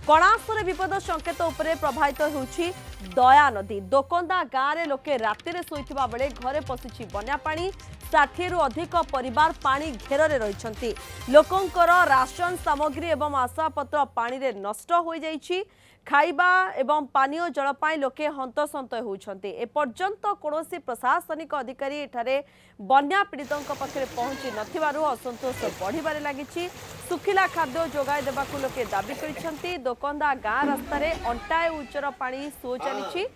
कणासरे विपद संकेत उपरे प्रभावित होउछि दया नदी। दोकंदा गाँव में लोके राति शोइथिबा बेले घरे पशिछि बन्या पानी। 60 रु अधिक परिवार पानी घेर रही। लोकंकर राशन सामग्री एवं आशापत्र पानी रे नष्ट हो जाइछि। खाइबा एवं पानीय जल पाई लोके हंतसंत होउछन्ति। एपर्यंत कौनसी प्रशासनिक अधिकारी एठारे बन्या पीड़ितों पाखे पहुंची नथिबारु असंतोष बढ़िबारे लागिछि। सुखिला खाद्य जोगाई देबाकू लोके दाबी करिसेंति। दोकंदा गाँ रास्तार अंटाए उच्चर पानी सो चलिछि।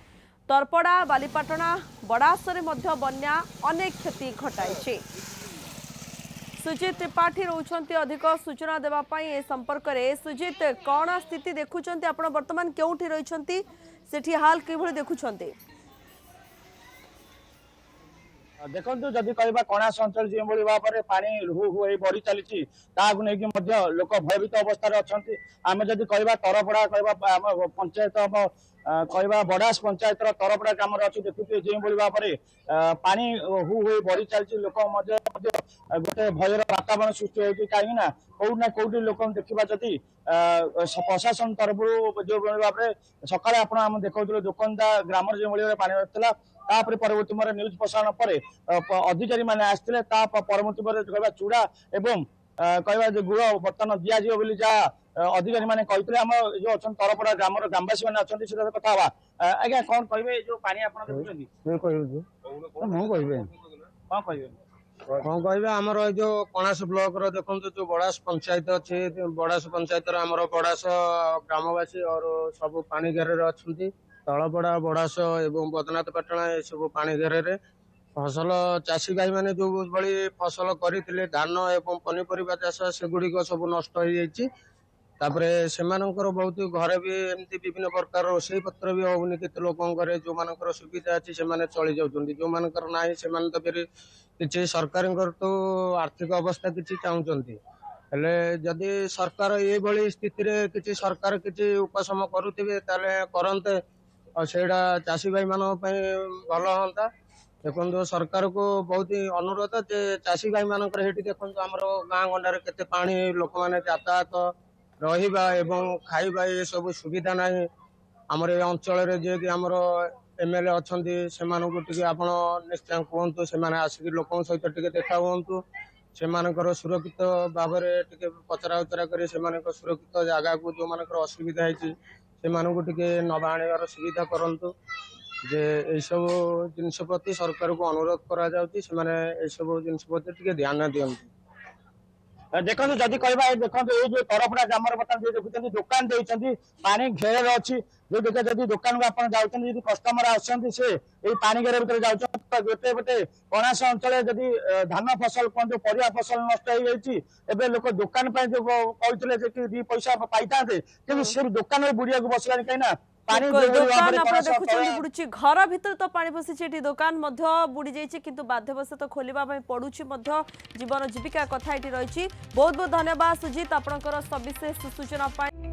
तरपड़ा बालीपाटना बड़ासरे मध्य बन्या अनेक क्षति घटाई। सुजित त्रिपाठी रोचंती अधिक सूचना देवाई ए संपर्क में। सुजित कौन स्थिति देखुंत आप बर्तमान क्योंठी रही सेठी हाल किभली देखुंत? देखो जदि कहवा कणास अंचल जो भाव में पानी हु हु बढ़ी चली लोक भयभीत अवस्था अच्छा। आम जदि कहवा तरपड़ा कहवा पंचायत कहवा बड़ास पंचायत तरपड़ा ग्राम अच्छी देखुए जो भाव में पानी हु हु बढ़ी चलती लोक गोटे भयर वातावरण सृष्टि होती कहीं कौटना कौटी लोक देखा जदि प्रशासन तरफ जो भाव में सकाଳେ आप देखा दोकंदा ग्राम जो भाव पानी रहा तापर परवर्ती मेरे न्यूज प्रसारण पर अधिकारी मैंने आसते परवर्ती कहवा चूड़ा एवं कहवा गुड़ बर्तमान दिज्व बोली जहाँ अधिकारी मैंने कहते आम जो अच्छा तरपड़ा ग्राम ग्रामवासी मैंने अच्छा कथा आज्ञा कौन कहे जो पानी आप कौन कह आमर जो कणास ब्लॉक देखो जो बड़ास पंचायत अच्छे बड़ास पंचायत आमर बड़ास ग्रामवासी और सब पानी घेर अच्छा। तलपड़ा बड़ास एवं बदनाथ पाटणा ये सब पानी घेर फसल चाषी भाई मैंने जो भाई फसल करते धान एवं पनीपरिया चाष सेगुड़िक सब नष्ट हो जाइए। से बहुत घरे भी एमती विभिन्न प्रकार रोषे पत्र भी होनी केते लोक जो मानकर सुविधा अच्छी से चली जाऊँच जो मानकर ना से तो फिर किसी सरकार तो आर्थिक अवस्था किसी चाहूँगी हेले जदि सरकार ये स्थिति किसी सरकार किसी उपशम करुवे करते और सेटा चाषी भाई मान भल हाँ। देखो सरकार को बहुत ही अनुरोध जे चाषी भाई मान देखो आम गाँ गंडार केते पानी लोक मैंने यातायात रहिबा एवं खाइबा ये सब सुविधा नहीं। आमर ये अंचल जे कि आमर एमएलए अच्छा से निश्चय कहतु से आसिक लोक सहित देखा हूँ से सुरक्षित भाव में पचरा उचरा कर सुरक्षित जगह को जो मान असुविधा है से नवा आने सुविधा करूँ जे सब जिनस प्रति सरकार को अनुरोध करा सब जिनस प्रति ध्यान दियंतु। देखो जदि कहवा देखो ये जो तरपड़ा ग्राम बर्तमान जो देखुं दुकान देती पानी घेर अच्छी जो जदि दुकान को आप जाऊँगी कस्टमर आसती से पानी घेर भर जाते गोटे गोटे कणास अंचल जदि धान फसल कहते परिया फसल नष्ट हो जाए लोक दुकान जो कहते दी पैसा पाई था कि दुकान में बुड़िया बसला कहीं दुकान आप देखुं बुड़ी घर भीतर तो पानी पशिची दुकान बुड़ी जाइए किंतु बाध्यवश खोलवा पड़ुछि जीवन जीविका कथा ये रही। बहुत बहुत धन्यवाद सुजीत आपणकर सविशेष सूचना।